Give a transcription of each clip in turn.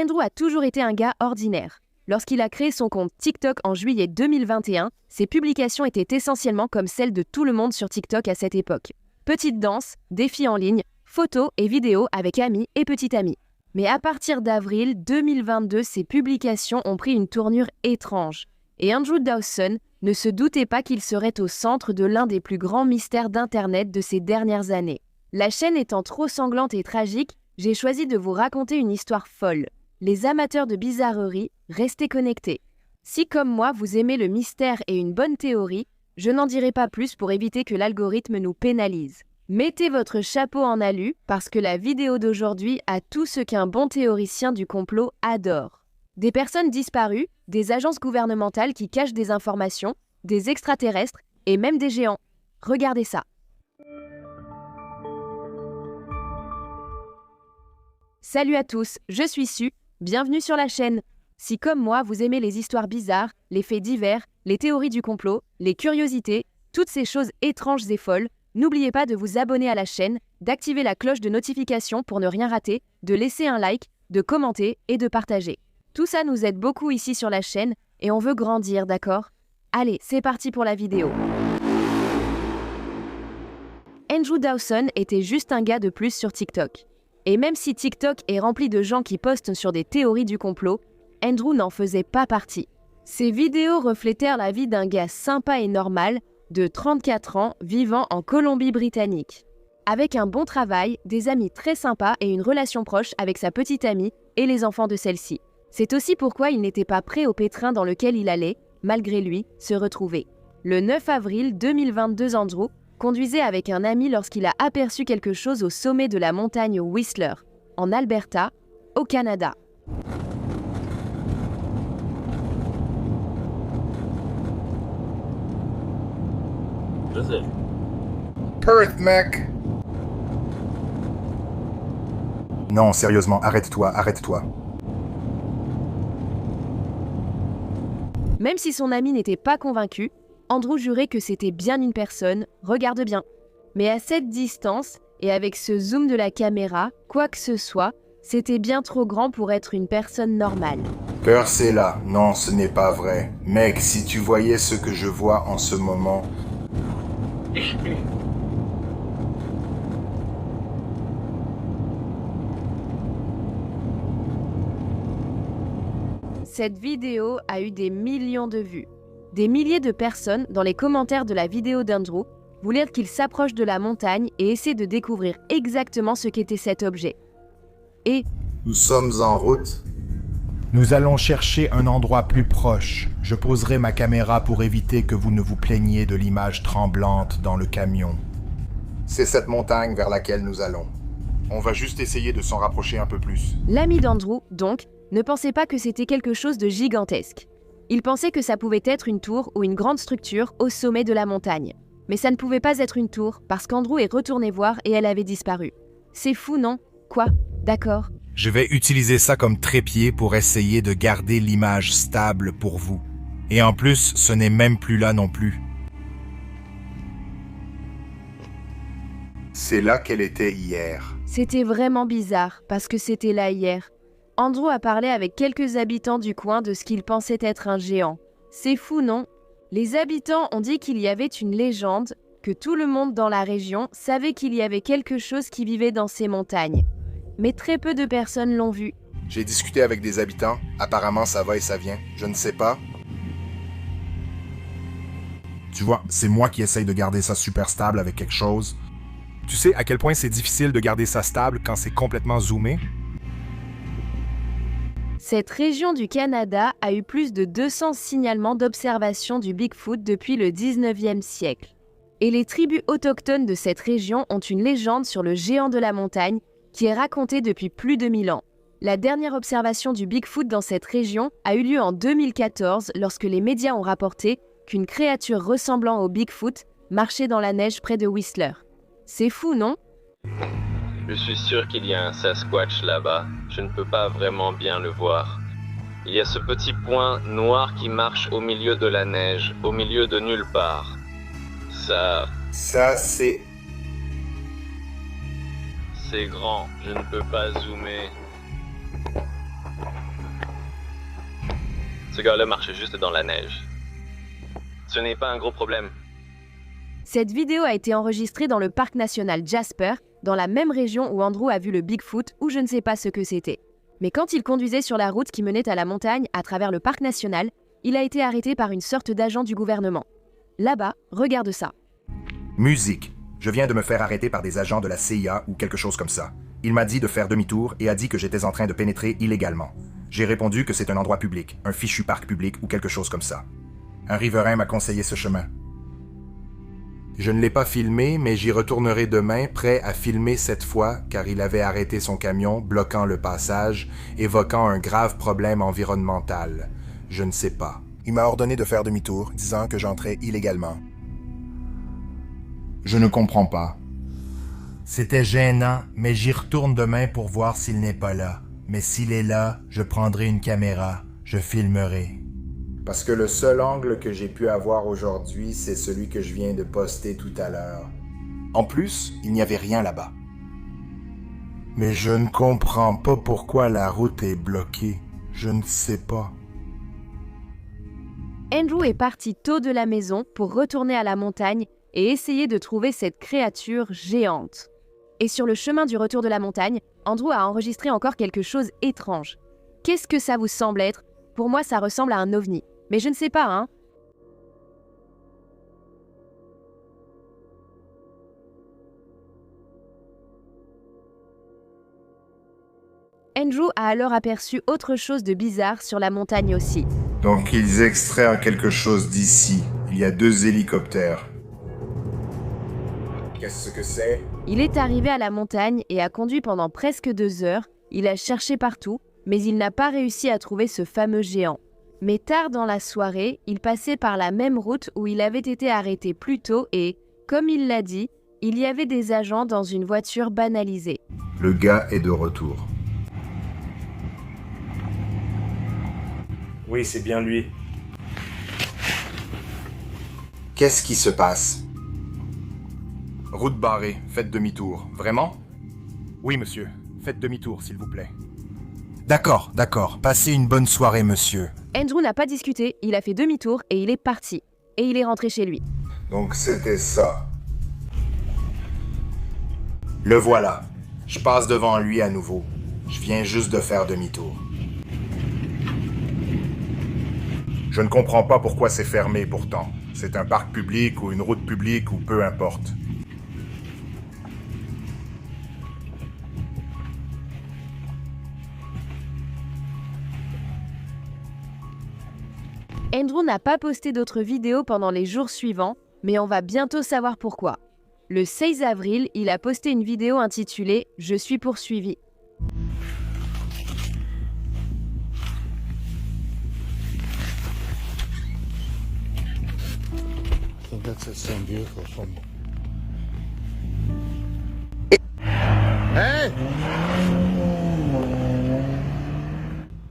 Andrew a toujours été un gars ordinaire. Lorsqu'il a créé son compte TikTok en juillet 2021, ses publications étaient essentiellement comme celles de tout le monde sur TikTok à cette époque. Petites danses, défis en ligne, photos et vidéos avec amis et petites amies. Mais à partir d'avril 2022, ses publications ont pris une tournure étrange. Et Andrew Dawson ne se doutait pas qu'il serait au centre de l'un des plus grands mystères d'Internet de ces dernières années. La chaîne étant trop sanglante et tragique, j'ai choisi de vous raconter une histoire folle. Les amateurs de bizarreries, restez connectés. Si comme moi vous aimez le mystère et une bonne théorie, je n'en dirai pas plus pour éviter que l'algorithme nous pénalise. Mettez votre chapeau en alu parce que la vidéo d'aujourd'hui a tout ce qu'un bon théoricien du complot adore. Des personnes disparues, des agences gouvernementales qui cachent des informations, des extraterrestres et même des géants. Regardez ça. Salut à tous, je suis Su, bienvenue sur la chaîne. Si comme moi vous aimez les histoires bizarres, les faits divers, les théories du complot, les curiosités, toutes ces choses étranges et folles, n'oubliez pas de vous abonner à la chaîne, d'activer la cloche de notification pour ne rien rater, de laisser un like, de commenter et de partager. Tout ça nous aide beaucoup ici sur la chaîne et on veut grandir, d'accord? Allez, c'est parti pour la vidéo. Andrew Dawson était juste un gars de plus sur TikTok. Et même si TikTok est rempli de gens qui postent sur des théories du complot, Andrew n'en faisait pas partie. Ses vidéos reflétèrent la vie d'un gars sympa et normal, de 34 ans, vivant en Colombie-Britannique. Avec un bon travail, des amis très sympas et une relation proche avec sa petite amie et les enfants de celle-ci. C'est aussi pourquoi il n'était pas prêt au pétrin dans lequel il allait, malgré lui, se retrouver. Le 9 avril 2022, Andrew conduisait avec un ami lorsqu'il a aperçu quelque chose au sommet de la montagne Whistler, en Alberta, au Canada. Perth, mec! Non, sérieusement, arrête-toi. Même si son ami n'était pas convaincu, Andrew jurait que c'était bien une personne, regarde bien. Mais à cette distance, et avec ce zoom de la caméra, quoi que ce soit, c'était bien trop grand pour être une personne normale. Perth, c'est là. Non, ce n'est pas vrai. Mec, si tu voyais ce que je vois en ce moment... Cette vidéo a eu des millions de vues. Des milliers de personnes, dans les commentaires de la vidéo d'Andrew, voulurent qu'il s'approche de la montagne et essaie de découvrir exactement ce qu'était cet objet. Et... Nous sommes en route. Nous allons chercher un endroit plus proche. Je poserai ma caméra pour éviter que vous ne vous plaigniez de l'image tremblante dans le camion. C'est cette montagne vers laquelle nous allons. On va juste essayer de s'en rapprocher un peu plus. L'ami d'Andrew, donc, ne pensait pas que c'était quelque chose de gigantesque. Il pensait que ça pouvait être une tour ou une grande structure au sommet de la montagne. Mais ça ne pouvait pas être une tour parce qu'Andrew est retourné voir et elle avait disparu. C'est fou, non? Quoi? D'accord. Je vais utiliser ça comme trépied pour essayer de garder l'image stable pour vous. Et en plus, ce n'est même plus là non plus. C'est là qu'elle était hier. C'était vraiment bizarre parce que c'était là hier. Andrew a parlé avec quelques habitants du coin de ce qu'ils pensaient être un géant. C'est fou, non? Les habitants ont dit qu'il y avait une légende, que tout le monde dans la région savait qu'il y avait quelque chose qui vivait dans ces montagnes. Mais très peu de personnes l'ont vu. J'ai discuté avec des habitants. Apparemment, ça va et ça vient. Je ne sais pas. Tu vois, c'est moi qui essaye de garder ça super stable avec quelque chose. Tu sais à quel point c'est difficile de garder ça stable quand c'est complètement zoomé? Cette région du Canada a eu plus de 200 signalements d'observation du Bigfoot depuis le 19e siècle. Et les tribus autochtones de cette région ont une légende sur le géant de la montagne qui est racontée depuis plus de 1000 ans. La dernière observation du Bigfoot dans cette région a eu lieu en 2014 lorsque les médias ont rapporté qu'une créature ressemblant au Bigfoot marchait dans la neige près de Whistler. C'est fou, non? Je suis sûr qu'il y a un Sasquatch là-bas, je ne peux pas vraiment bien le voir. Il y a ce petit point noir qui marche au milieu de la neige, au milieu de nulle part. Ça, c'est... c'est grand, je ne peux pas zoomer. Ce gars-là marche juste dans la neige. Ce n'est pas un gros problème. Cette vidéo a été enregistrée dans le parc national Jasper, dans la même région où Andrew a vu le Bigfoot ou je ne sais pas ce que c'était. Mais quand il conduisait sur la route qui menait à la montagne à travers le parc national, il a été arrêté par une sorte d'agent du gouvernement. Là-bas, regarde ça. Musique. Je viens de me faire arrêter par des agents de la CIA ou quelque chose comme ça. Il m'a dit de faire demi-tour et a dit que j'étais en train de pénétrer illégalement. J'ai répondu que c'est un endroit public, un fichu parc public ou quelque chose comme ça. Un riverain m'a conseillé ce chemin. Je ne l'ai pas filmé, mais j'y retournerai demain, prêt à filmer cette fois, car il avait arrêté son camion, bloquant le passage, évoquant un grave problème environnemental. Je ne sais pas. Il m'a ordonné de faire demi-tour, disant que j'entrais illégalement. Je ne comprends pas. C'était gênant, mais j'y retourne demain pour voir s'il n'est pas là. Mais s'il est là, je prendrai une caméra, je filmerai. Parce que le seul angle que j'ai pu avoir aujourd'hui, c'est celui que je viens de poster tout à l'heure. En plus, il n'y avait rien là-bas. Mais je ne comprends pas pourquoi la route est bloquée. Je ne sais pas. Andrew est parti tôt de la maison pour retourner à la montagne et essayer de trouver cette créature géante. Et sur le chemin du retour de la montagne, Andrew a enregistré encore quelque chose d'étrange. Qu'est-ce que ça vous semble être? Pour moi, ça ressemble à un ovni. Mais je ne sais pas, hein. Andrew a alors aperçu autre chose de bizarre sur la montagne aussi. Donc ils extraient quelque chose d'ici. Il y a 2 hélicoptères. Qu'est-ce que c'est? Il est arrivé à la montagne et a conduit pendant presque 2 heures. Il a cherché partout, mais il n'a pas réussi à trouver ce fameux géant. Mais tard dans la soirée, il passait par la même route où il avait été arrêté plus tôt et, comme il l'a dit, il y avait des agents dans une voiture banalisée. Le gars est de retour. Oui, c'est bien lui. Qu'est-ce qui se passe? Route barrée, faites demi-tour. Vraiment? Oui, monsieur. Faites demi-tour, s'il vous plaît. D'accord. Passez une bonne soirée, monsieur. Andrew n'a pas discuté, il a fait demi-tour et il est parti. Et il est rentré chez lui. Donc c'était ça. Le voilà. Je passe devant lui à nouveau. Je viens juste de faire demi-tour. Je ne comprends pas pourquoi c'est fermé pourtant. C'est un parc public ou une route publique ou peu importe. Andrew n'a pas posté d'autres vidéos pendant les jours suivants, mais on va bientôt savoir pourquoi. Le 16 avril, il a posté une vidéo intitulée « Je suis poursuivi ».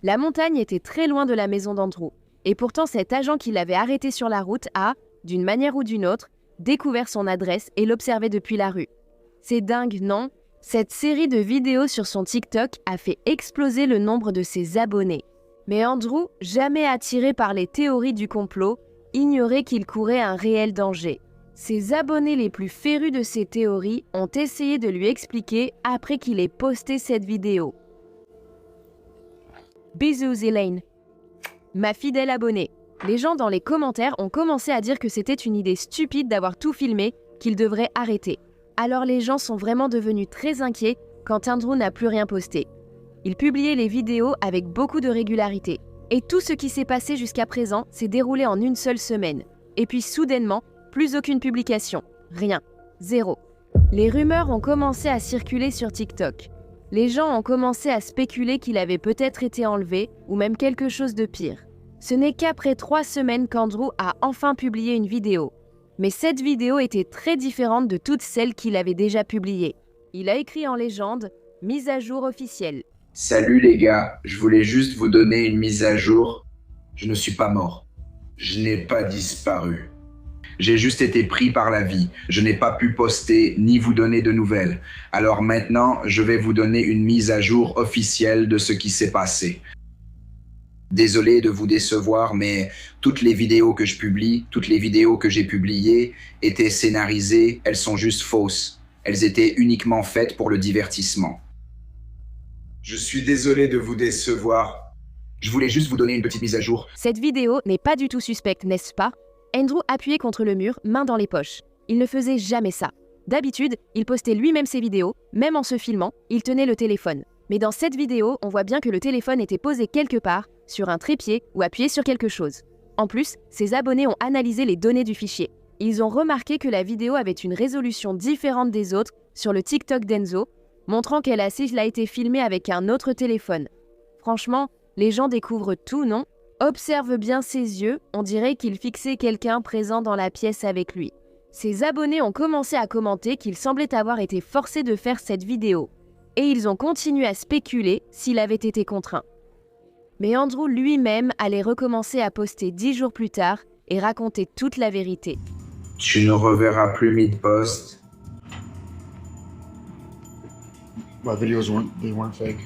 La montagne était très loin de la maison d'Andrew. Et pourtant, cet agent qui l'avait arrêté sur la route a, d'une manière ou d'une autre, découvert son adresse et l'observait depuis la rue. C'est dingue, non? Cette série de vidéos sur son TikTok a fait exploser le nombre de ses abonnés. Mais Andrew, jamais attiré par les théories du complot, ignorait qu'il courait un réel danger. Ses abonnés les plus férus de ces théories ont essayé de lui expliquer après qu'il ait posté cette vidéo. Bisous Elaine. Ma fidèle abonnée. Les gens dans les commentaires ont commencé à dire que c'était une idée stupide d'avoir tout filmé, qu'il devrait arrêter. Alors les gens sont vraiment devenus très inquiets quand Andrew n'a plus rien posté. Il publiait les vidéos avec beaucoup de régularité. Et tout ce qui s'est passé jusqu'à présent s'est déroulé en une seule semaine. Et puis soudainement, plus aucune publication. Rien. Zéro. Les rumeurs ont commencé à circuler sur TikTok. Les gens ont commencé à spéculer qu'il avait peut-être été enlevé ou même quelque chose de pire. Ce n'est qu'après 3 semaines qu'Andrew a enfin publié une vidéo. Mais cette vidéo était très différente de toutes celles qu'il avait déjà publiées. Il a écrit en légende « Mise à jour officielle ». Salut les gars, je voulais juste vous donner une mise à jour. Je ne suis pas mort. Je n'ai pas disparu. J'ai juste été pris par la vie. Je n'ai pas pu poster ni vous donner de nouvelles. Alors maintenant, je vais vous donner une mise à jour officielle de ce qui s'est passé. Désolé de vous décevoir, mais toutes les vidéos que je publie, toutes les vidéos que j'ai publiées étaient scénarisées, elles sont juste fausses. Elles étaient uniquement faites pour le divertissement. Je suis désolé de vous décevoir. Je voulais juste vous donner une petite mise à jour. Cette vidéo n'est pas du tout suspecte, n'est-ce pas? Andrew appuyait contre le mur, main dans les poches. Il ne faisait jamais ça. D'habitude, il postait lui-même ses vidéos, même en se filmant, il tenait le téléphone. Mais dans cette vidéo, on voit bien que le téléphone était posé quelque part, sur un trépied ou appuyé sur quelque chose. En plus, ses abonnés ont analysé les données du fichier. Ils ont remarqué que la vidéo avait une résolution différente des autres sur le TikTok d'Enzo, montrant qu'elle a été filmée avec un autre téléphone. Franchement, les gens découvrent tout, non? Observe bien ses yeux, on dirait qu'il fixait quelqu'un présent dans la pièce avec lui. Ses abonnés ont commencé à commenter qu'il semblait avoir été forcé de faire cette vidéo. Et ils ont continué à spéculer s'il avait été contraint. Mais Andrew lui-même allait recommencer à poster 10 jours plus tard et raconter toute la vérité. Tu ne reverras plus Mid-Post. My videos weren't fake.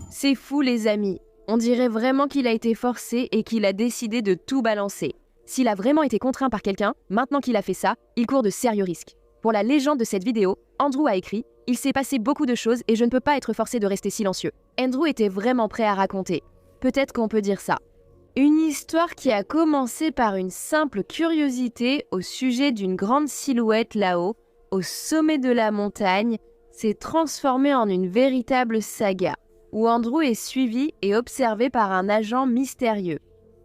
C'est fou les amis, on dirait vraiment qu'il a été forcé et qu'il a décidé de tout balancer. S'il a vraiment été contraint par quelqu'un, maintenant qu'il a fait ça, il court de sérieux risques. Pour la légende de cette vidéo, Andrew a écrit « Il s'est passé beaucoup de choses et je ne peux pas être forcé de rester silencieux ». Andrew était vraiment prêt à raconter. Peut-être qu'on peut dire ça. Une histoire qui a commencé par une simple curiosité au sujet d'une grande silhouette là-haut, au sommet de la montagne, s'est transformée en une véritable saga, où Andrew est suivi et observé par un agent mystérieux.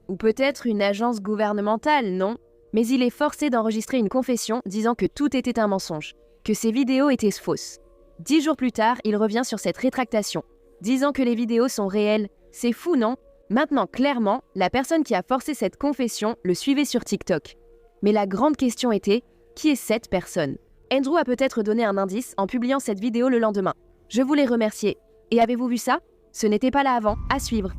Ou peut-être une agence gouvernementale, non? Mais il est forcé d'enregistrer une confession disant que tout était un mensonge, que ses vidéos étaient fausses. 10 jours plus tard, il revient sur cette rétractation, disant que les vidéos sont réelles. C'est fou, non? Maintenant, clairement, la personne qui a forcé cette confession le suivait sur TikTok. Mais la grande question était, qui est cette personne? Andrew a peut-être donné un indice en publiant cette vidéo le lendemain. Je voulais remercier. Et avez-vous vu ça? Ce n'était pas là avant, à suivre.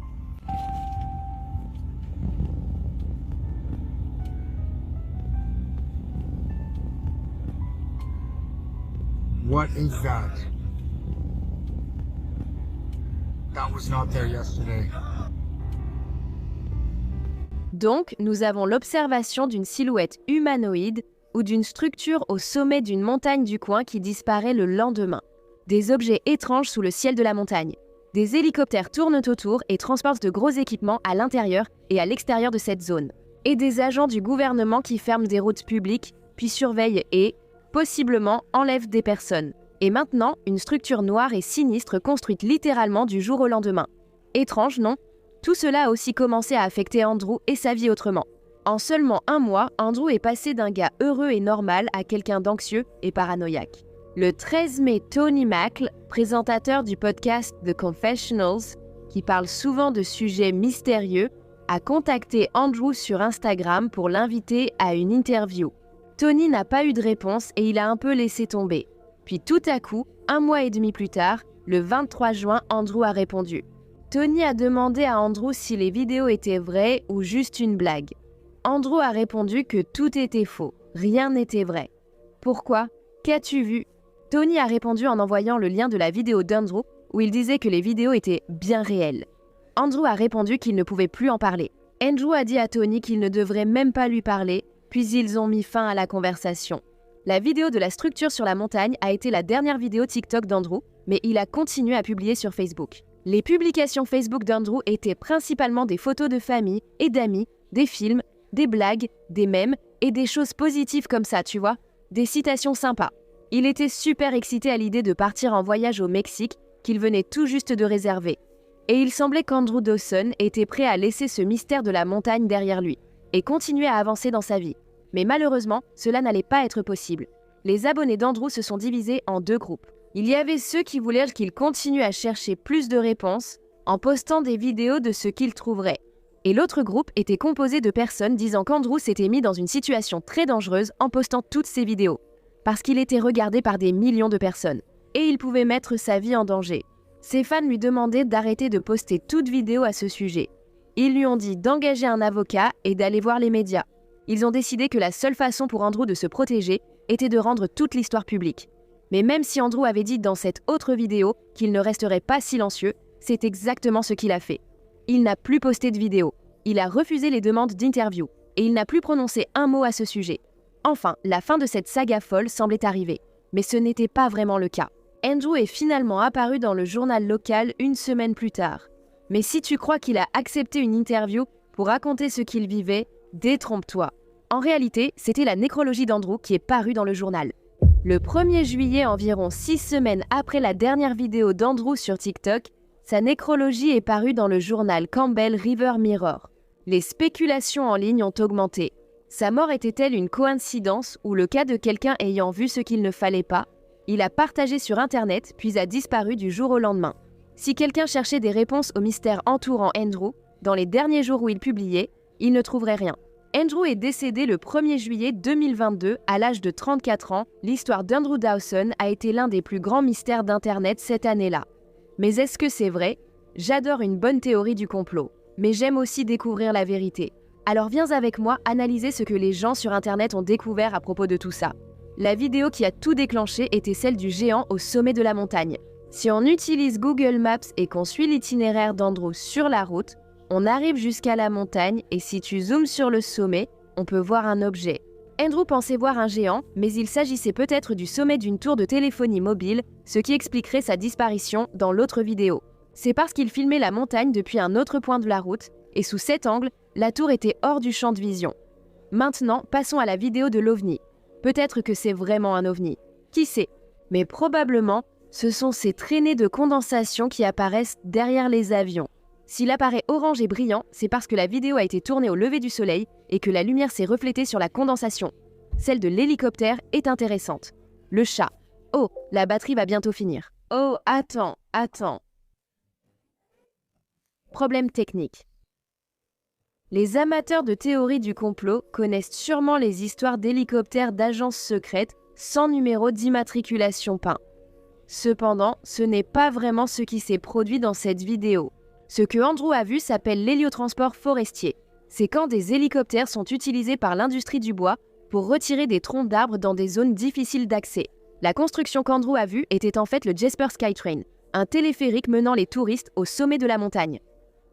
What is that? That was not there yesterday. Donc, nous avons l'observation d'une silhouette humanoïde ou d'une structure au sommet d'une montagne du coin qui disparaît le lendemain. Des objets étranges sous le ciel de la montagne. Des hélicoptères tournent autour et transportent de gros équipements à l'intérieur et à l'extérieur de cette zone. Et des agents du gouvernement qui ferment des routes publiques, puis surveillent et, possiblement, enlèvent des personnes. Et maintenant, une structure noire et sinistre construite littéralement du jour au lendemain. Étrange, non? Tout cela a aussi commencé à affecter Andrew et sa vie autrement. En seulement 1 mois, Andrew est passé d'un gars heureux et normal à quelqu'un d'anxieux et paranoïaque. Le 13 mai, Tony Mackle, présentateur du podcast The Confessionals, qui parle souvent de sujets mystérieux, a contacté Andrew sur Instagram pour l'inviter à une interview. Tony n'a pas eu de réponse et il a un peu laissé tomber. Puis tout à coup, 1 mois et demi plus tard, le 23 juin, Andrew a répondu. Tony a demandé à Andrew si les vidéos étaient vraies ou juste une blague. Andrew a répondu que tout était faux, rien n'était vrai. Pourquoi? Qu'as-tu vu? Tony a répondu en envoyant le lien de la vidéo d'Andrew où il disait que les vidéos étaient bien réelles. Andrew a répondu qu'il ne pouvait plus en parler. Andrew a dit à Tony qu'il ne devrait même pas lui parler, puis ils ont mis fin à la conversation. La vidéo de la structure sur la montagne a été la dernière vidéo TikTok d'Andrew, mais il a continué à publier sur Facebook. Les publications Facebook d'Andrew étaient principalement des photos de famille et d'amis, des films, des blagues, des mèmes et des choses positives comme ça, tu vois, des citations sympas. Il était super excité à l'idée de partir en voyage au Mexique qu'il venait tout juste de réserver. Et il semblait qu'Andrew Dawson était prêt à laisser ce mystère de la montagne derrière lui et continuer à avancer dans sa vie. Mais malheureusement, cela n'allait pas être possible. Les abonnés d'Andrew se sont divisés en 2 groupes. Il y avait ceux qui voulaient qu'il continue à chercher plus de réponses en postant des vidéos de ce qu'il trouverait. Et l'autre groupe était composé de personnes disant qu'Andrew s'était mis dans une situation très dangereuse en postant toutes ces vidéos, parce qu'il était regardé par des millions de personnes, et il pouvait mettre sa vie en danger. Ses fans lui demandaient d'arrêter de poster toute vidéo à ce sujet. Ils lui ont dit d'engager un avocat et d'aller voir les médias. Ils ont décidé que la seule façon pour Andrew de se protéger était de rendre toute l'histoire publique. Mais même si Andrew avait dit dans cette autre vidéo qu'il ne resterait pas silencieux, c'est exactement ce qu'il a fait. Il n'a plus posté de vidéo. Il a refusé les demandes d'interview. Et il n'a plus prononcé un mot à ce sujet. Enfin, la fin de cette saga folle semblait arriver. Mais ce n'était pas vraiment le cas. Andrew est finalement apparu dans le journal local une semaine plus tard. Mais si tu crois qu'il a accepté une interview pour raconter ce qu'il vivait, détrompe-toi. En réalité, c'était la nécrologie d'Andrew qui est parue dans le journal. Le 1er juillet, environ 6 semaines après la dernière vidéo d'Andrew sur TikTok, sa nécrologie est parue dans le journal Campbell River Mirror. Les spéculations en ligne ont augmenté. Sa mort était-elle une coïncidence ou le cas de quelqu'un ayant vu ce qu'il ne fallait pas? Il a partagé sur Internet puis a disparu du jour au lendemain. Si quelqu'un cherchait des réponses aux mystères entourant Andrew, dans les derniers jours où il publiait, il ne trouverait rien. Andrew est décédé le 1er juillet 2022 à l'âge de 34 ans. L'histoire d'Andrew Dawson a été l'un des plus grands mystères d'Internet cette année-là. Mais est-ce que c'est vrai? J'adore une bonne théorie du complot, mais j'aime aussi découvrir la vérité. Alors viens avec moi analyser ce que les gens sur Internet ont découvert à propos de tout ça. La vidéo qui a tout déclenché était celle du géant au sommet de la montagne. Si on utilise Google Maps et qu'on suit l'itinéraire d'Andrew sur la route, on arrive jusqu'à la montagne et si tu zoomes sur le sommet, on peut voir un objet. Andrew pensait voir un géant, mais il s'agissait peut-être du sommet d'une tour de téléphonie mobile, ce qui expliquerait sa disparition dans l'autre vidéo. C'est parce qu'il filmait la montagne depuis un autre point de la route, et sous cet angle, la tour était hors du champ de vision. Maintenant, passons à la vidéo de l'OVNI. Peut-être que c'est vraiment un OVNI. Qui sait? Mais probablement, ce sont ces traînées de condensation qui apparaissent derrière les avions. S'il apparaît orange et brillant, c'est parce que la vidéo a été tournée au lever du soleil et que la lumière s'est reflétée sur la condensation. Celle de l'hélicoptère est intéressante. Le chat. Oh, la batterie va bientôt finir. Oh, attends. Problème technique. Les amateurs de théorie du complot connaissent sûrement les histoires d'hélicoptères d'agences secrètes sans numéro d'immatriculation peint. Cependant, ce n'est pas vraiment ce qui s'est produit dans cette vidéo. Ce que Andrew a vu s'appelle l'héliotransport forestier. C'est quand des hélicoptères sont utilisés par l'industrie du bois pour retirer des troncs d'arbres dans des zones difficiles d'accès. La construction qu'Andrew a vue était en fait le Jasper Skytrain, un téléphérique menant les touristes au sommet de la montagne.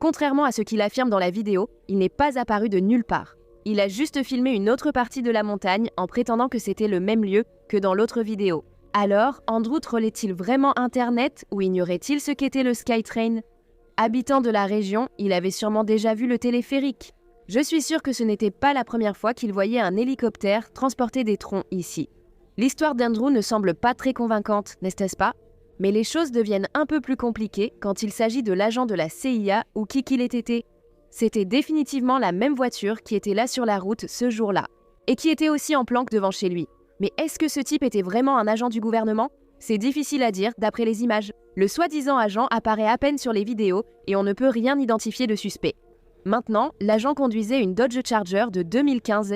Contrairement à ce qu'il affirme dans la vidéo, il n'est pas apparu de nulle part. Il a juste filmé une autre partie de la montagne en prétendant que c'était le même lieu que dans l'autre vidéo. Alors, Andrew trollait-il vraiment Internet ou ignorait-il ce qu'était le Skytrain? Habitant de la région, il avait sûrement déjà vu le téléphérique. Je suis sûre que ce n'était pas la première fois qu'il voyait un hélicoptère transporter des troncs ici. L'histoire d'Andrew ne semble pas très convaincante, n'est-ce pas? Mais les choses deviennent un peu plus compliquées quand il s'agit de l'agent de la CIA ou qui qu'il ait été. C'était définitivement la même voiture qui était là sur la route ce jour-là, et qui était aussi en planque devant chez lui. Mais est-ce que ce type était vraiment un agent du gouvernement? C'est difficile à dire d'après les images. Le soi-disant agent apparaît à peine sur les vidéos et on ne peut rien identifier de suspect. Maintenant, l'agent conduisait une Dodge Charger de 2015.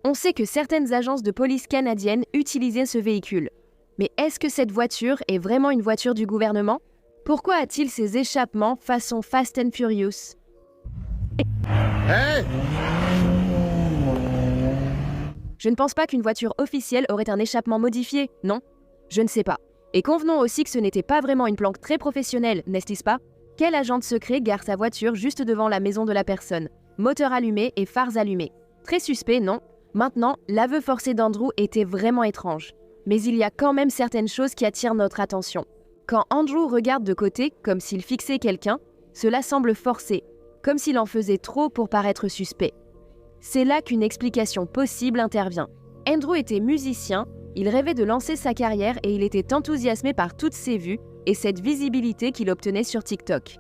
On sait que certaines agences de police canadiennes utilisaient ce véhicule. Mais est-ce que cette voiture est vraiment une voiture du gouvernement? Pourquoi a-t-il ces échappements façon Fast and Furious? Hey! Je ne pense pas qu'une voiture officielle aurait un échappement modifié, non? Je ne sais pas. Et convenons aussi que ce n'était pas vraiment une planque très professionnelle, n'est-ce pas? Quel agent de secret gare sa voiture juste devant la maison de la personne? Moteur allumé et phares allumés. Très suspect, non? Maintenant, l'aveu forcé d'Andrew était vraiment étrange. Mais il y a quand même certaines choses qui attirent notre attention. Quand Andrew regarde de côté, comme s'il fixait quelqu'un, cela semble forcé, comme s'il en faisait trop pour paraître suspect. C'est là qu'une explication possible intervient. Andrew était musicien, il rêvait de lancer sa carrière et il était enthousiasmé par toutes ses vues et cette visibilité qu'il obtenait sur TikTok.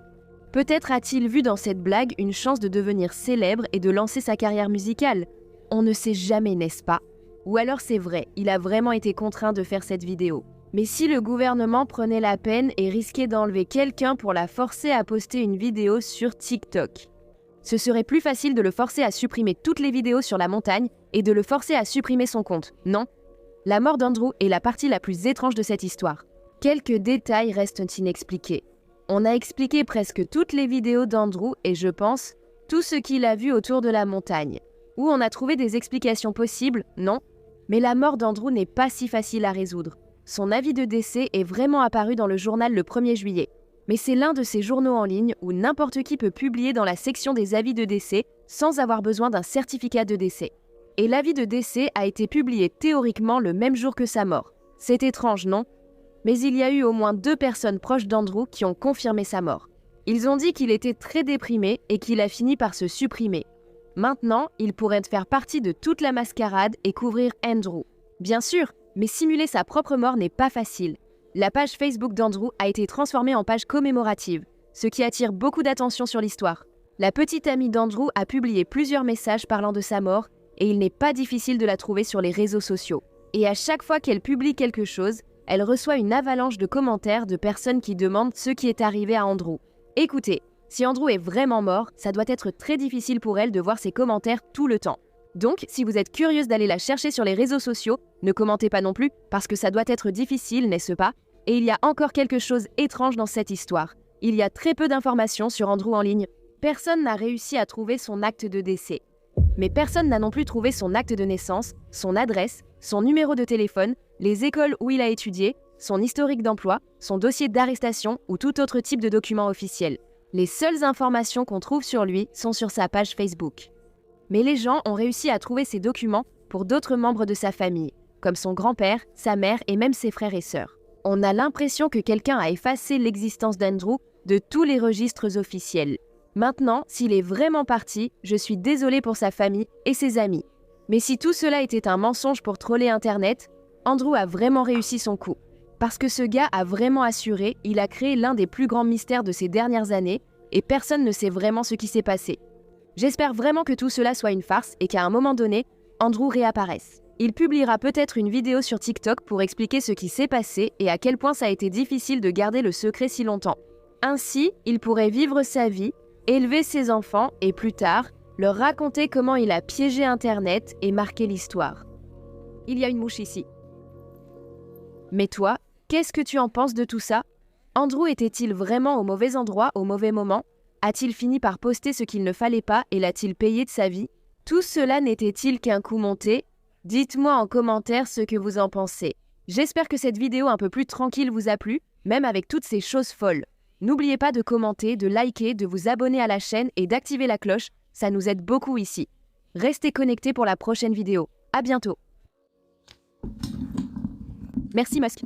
Peut-être a-t-il vu dans cette blague une chance de devenir célèbre et de lancer sa carrière musicale. On ne sait jamais, n'est-ce pas? Ou alors c'est vrai, il a vraiment été contraint de faire cette vidéo. Mais si le gouvernement prenait la peine et risquait d'enlever quelqu'un pour la forcer à poster une vidéo sur TikTok, ce serait plus facile de le forcer à supprimer toutes les vidéos sur la montagne et de le forcer à supprimer son compte, non? La mort d'Andrew est la partie la plus étrange de cette histoire. Quelques détails restent inexpliqués. On a expliqué presque toutes les vidéos d'Andrew et je pense, tout ce qu'il a vu autour de la montagne. Où on a trouvé des explications possibles, non? Mais la mort d'Andrew n'est pas si facile à résoudre. Son avis de décès est vraiment apparu dans le journal le 1er juillet. Mais c'est l'un de ces journaux en ligne où n'importe qui peut publier dans la section des avis de décès sans avoir besoin d'un certificat de décès. Et l'avis de décès a été publié théoriquement le même jour que sa mort. C'est étrange, non? Mais il y a eu au moins 2 personnes proches d'Andrew qui ont confirmé sa mort. Ils ont dit qu'il était très déprimé et qu'il a fini par se supprimer. Maintenant, il pourrait faire partie de toute la mascarade et couvrir Andrew. Bien sûr, mais simuler sa propre mort n'est pas facile. La page Facebook d'Andrew a été transformée en page commémorative, ce qui attire beaucoup d'attention sur l'histoire. La petite amie d'Andrew a publié plusieurs messages parlant de sa mort et il n'est pas difficile de la trouver sur les réseaux sociaux. Et à chaque fois qu'elle publie quelque chose, elle reçoit une avalanche de commentaires de personnes qui demandent ce qui est arrivé à Andrew. Écoutez, si Andrew est vraiment mort, ça doit être très difficile pour elle de voir ses commentaires tout le temps. Donc, si vous êtes curieuse d'aller la chercher sur les réseaux sociaux, ne commentez pas non plus, parce que ça doit être difficile, n'est-ce pas? Et il y a encore quelque chose d'étrange dans cette histoire. Il y a très peu d'informations sur Andrew en ligne. Personne n'a réussi à trouver son acte de décès. Mais personne n'a non plus trouvé son acte de naissance, son adresse, son numéro de téléphone, les écoles où il a étudié, son historique d'emploi, son dossier d'arrestation ou tout autre type de document officiel. Les seules informations qu'on trouve sur lui sont sur sa page Facebook. Mais les gens ont réussi à trouver ces documents pour d'autres membres de sa famille, comme son grand-père, sa mère et même ses frères et sœurs. On a l'impression que quelqu'un a effacé l'existence d'Andrew de tous les registres officiels. Maintenant, s'il est vraiment parti, je suis désolée pour sa famille et ses amis. Mais si tout cela était un mensonge pour troller Internet, Andrew a vraiment réussi son coup. Parce que ce gars a vraiment assuré, il a créé l'un des plus grands mystères de ces dernières années et personne ne sait vraiment ce qui s'est passé. J'espère vraiment que tout cela soit une farce et qu'à un moment donné, Andrew réapparaisse. Il publiera peut-être une vidéo sur TikTok pour expliquer ce qui s'est passé et à quel point ça a été difficile de garder le secret si longtemps. Ainsi, il pourrait vivre sa vie, élever ses enfants et plus tard, leur raconter comment il a piégé Internet et marqué l'histoire. Il y a une mouche ici. Mais toi, qu'est-ce que tu en penses de tout ça? Andrew était-il vraiment au mauvais endroit au mauvais moment? A-t-il fini par poster ce qu'il ne fallait pas et l'a-t-il payé de sa vie? Tout cela n'était-il qu'un coup monté? Dites-moi en commentaire ce que vous en pensez. J'espère que cette vidéo un peu plus tranquille vous a plu, même avec toutes ces choses folles. N'oubliez pas de commenter, de liker, de vous abonner à la chaîne et d'activer la cloche, ça nous aide beaucoup ici. Restez connectés pour la prochaine vidéo. À bientôt. Merci Musk.